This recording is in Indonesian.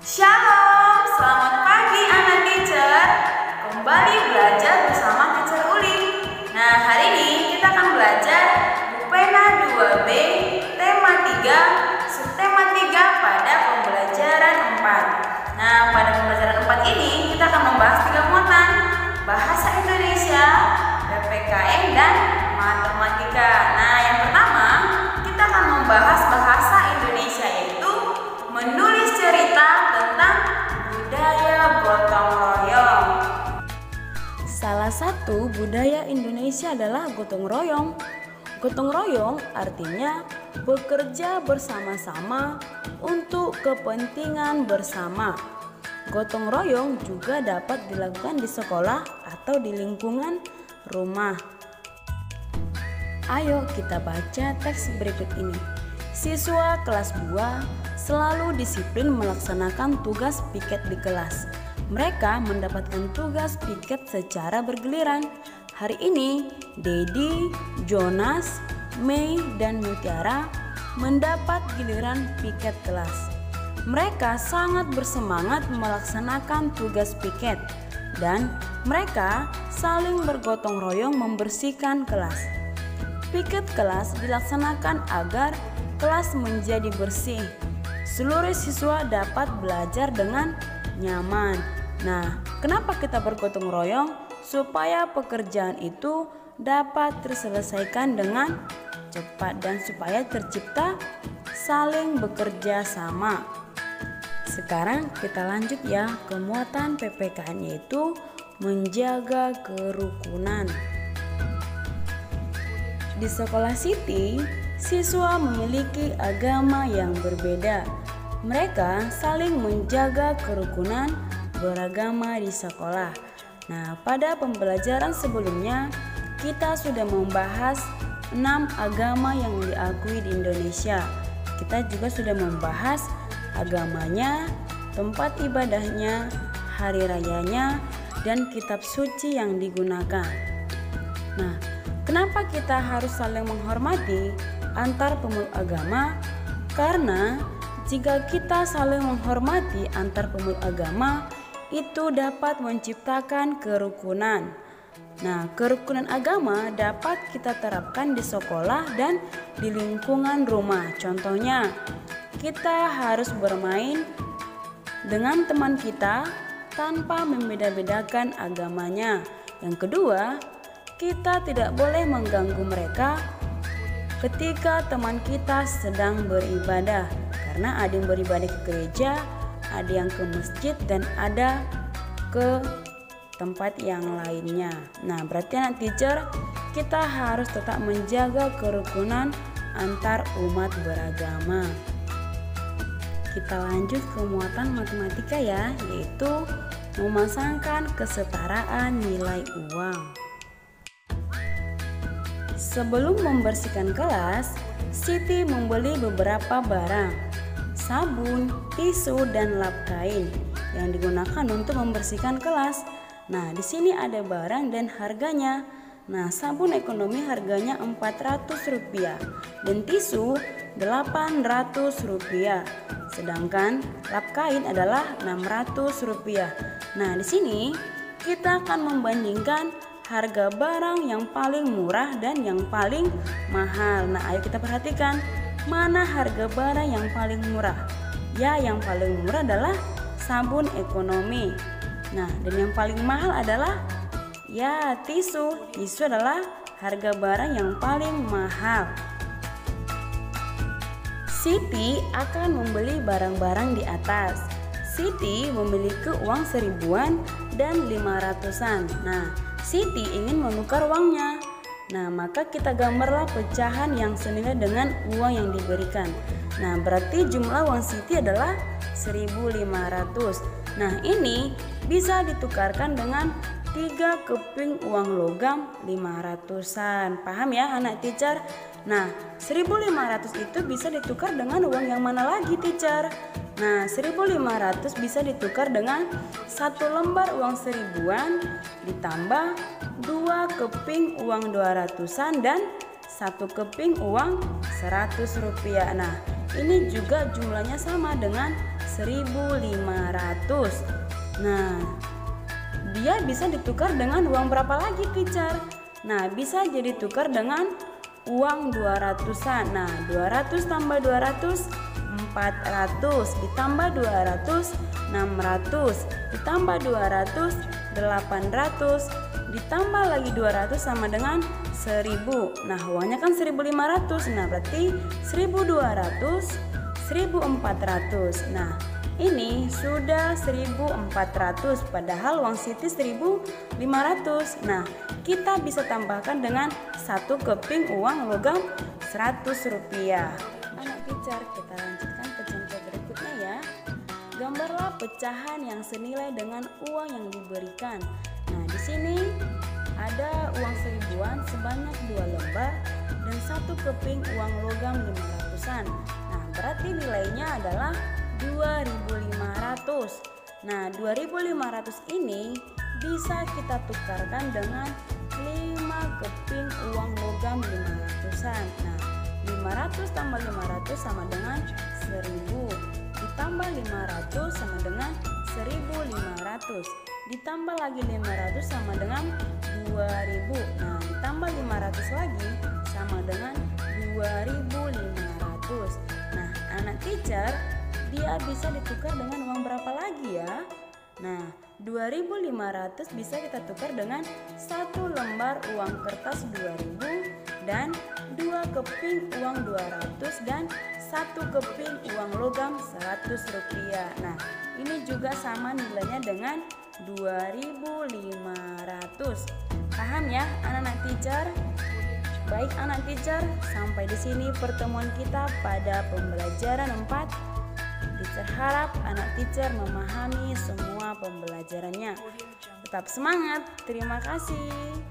Shalom, selamat pagi anak teacher. Kembali belajar bersama teacher Uli. Nah, hari ini kita akan belajar Pena 2B, tema 3, subtema 3 pada pembelajaran 4. Nah, pada pembelajaran 4 ini kita akan membahas 3 muatan: bahasa Indonesia, PPKN, dan matematika. Nah, yang pertama kita akan membahas bahasa Indonesia, yaitu menulis cerita tentang budaya gotong royong. Salah satu budaya Indonesia adalah gotong royong. Gotong royong artinya bekerja bersama-sama untuk kepentingan bersama. Gotong royong juga dapat dilakukan di sekolah atau di lingkungan rumah. Ayo kita baca teks berikut ini. Siswa kelas 2 selalu disiplin melaksanakan tugas piket di kelas. Mereka mendapatkan tugas piket secara bergiliran. Hari ini, Dedi, Jonas, Mei, dan Mutiara mendapat giliran piket kelas. Mereka sangat bersemangat melaksanakan tugas piket dan mereka saling bergotong royong membersihkan kelas. Piket kelas dilaksanakan agar kelas menjadi bersih. Seluruh siswa dapat belajar dengan nyaman. Nah, kenapa kita bergotong royong? Supaya pekerjaan itu dapat terselesaikan dengan cepat dan supaya tercipta saling bekerja sama. Sekarang kita lanjut ya ke muatan PPKN, yaitu menjaga kerukunan. Di sekolah Siti, siswa memiliki agama yang berbeda. Mereka saling menjaga kerukunan beragama di sekolah. Nah, pada pembelajaran sebelumnya kita sudah membahas 6 agama yang diakui di Indonesia. Kita juga sudah membahas agamanya, tempat ibadahnya, hari rayanya, dan kitab suci yang digunakan. Nah, kenapa kita harus saling menghormati antar pemeluk agama? Karena jika kita saling menghormati antar pemeluk agama, itu dapat menciptakan kerukunan. Nah, kerukunan agama dapat kita terapkan di sekolah dan di lingkungan rumah. Contohnya, kita harus bermain dengan teman kita tanpa membeda-bedakan agamanya. Yang kedua, kita tidak boleh mengganggu mereka ketika teman kita sedang beribadah, karena ada yang beribadah ke gereja, ada yang ke masjid, dan ada ke tempat yang lainnya. Nah, berarti anak teacher, kita harus tetap menjaga kerukunan antar umat beragama. Kita lanjut ke muatan matematika ya, yaitu memasangkan kesetaraan nilai uang. Sebelum membersihkan kelas, Siti membeli beberapa barang: sabun, tisu, dan lap kain yang digunakan untuk membersihkan kelas. Nah, di sini ada barang dan harganya. Nah, sabun ekonomi harganya Rp400 dan tisu Rp800. Sedangkan lap kain adalah Rp600. Nah, di sini kita akan membandingkan harga barang yang paling murah dan yang paling mahal. Nah, ayo kita perhatikan mana harga barang yang paling murah. Ya, yang paling murah adalah sabun ekonomi. Nah, dan yang paling mahal adalah ya tisu. Tisu adalah harga barang yang paling mahal. Siti akan membeli barang-barang di atas. Siti memiliki uang 1000-an dan 500-an. Nah, Siti ingin menukar uangnya. Nah, maka kita gambarlah pecahan yang senilai dengan uang yang diberikan. Nah, berarti jumlah uang Siti adalah 1.500. Nah, ini bisa ditukarkan dengan 3 keping uang logam 500-an. Paham ya anak teacher? Nah, 1.500 itu bisa ditukar dengan uang yang mana lagi teacher? Nah, 1.500 bisa ditukar dengan 1 lembar uang 1000-an ditambah 2 keping uang 200-an dan 1 keping uang Rp100. Nah, ini juga jumlahnya sama dengan 1.500. Nah, dia bisa ditukar dengan uang berapa lagi, teacher? Nah, bisa jadi tukar dengan uang 200-an. Nah, 200 tambah 200, 400, ditambah 200, 600, ditambah 200, 800, ditambah lagi 200 sama dengan 1000. Nah, uangnya kan 1.500. Nah, berarti 1.200, 1.400. Nah, ini sudah 1.400, padahal uang Siti 1.500. Nah, kita bisa tambahkan dengan 1 keping uang logam Rp100. Anak teacher, kita lanjutkan ke contoh berikutnya ya. Gambarlah pecahan yang senilai dengan uang yang diberikan. Nah, di sini ada uang 1000-an sebanyak 2 lembar dan 1 keping uang logam 500-an. Nah, berarti nilainya adalah 2.500. Nah, 2.500 ini bisa kita tukarkan dengan 5 keping uang logam 500-an. Nah, 500 tambah 500 sama dengan 1000. Ditambah 500 sama dengan 1.500. Ditambah lagi 500 sama dengan 2.000. Nah, ditambah 500 lagi sama dengan 2.500. Nah, anak teacher, dia bisa ditukar dengan uang berapa lagi ya? Nah, 2.500 bisa kita tukar dengan 1 lembar uang kertas 2.000 dan 2 keping uang 200 dan 1 keping uang logam Rp100. Nah, ini juga sama nilainya dengan 2.500. Paham ya anak-anak teacher? Baik anak teacher, sampai di sini pertemuan kita pada pembelajaran 4. Teacher harap anak teacher memahami semua pembelajarannya. Tetap semangat, terima kasih.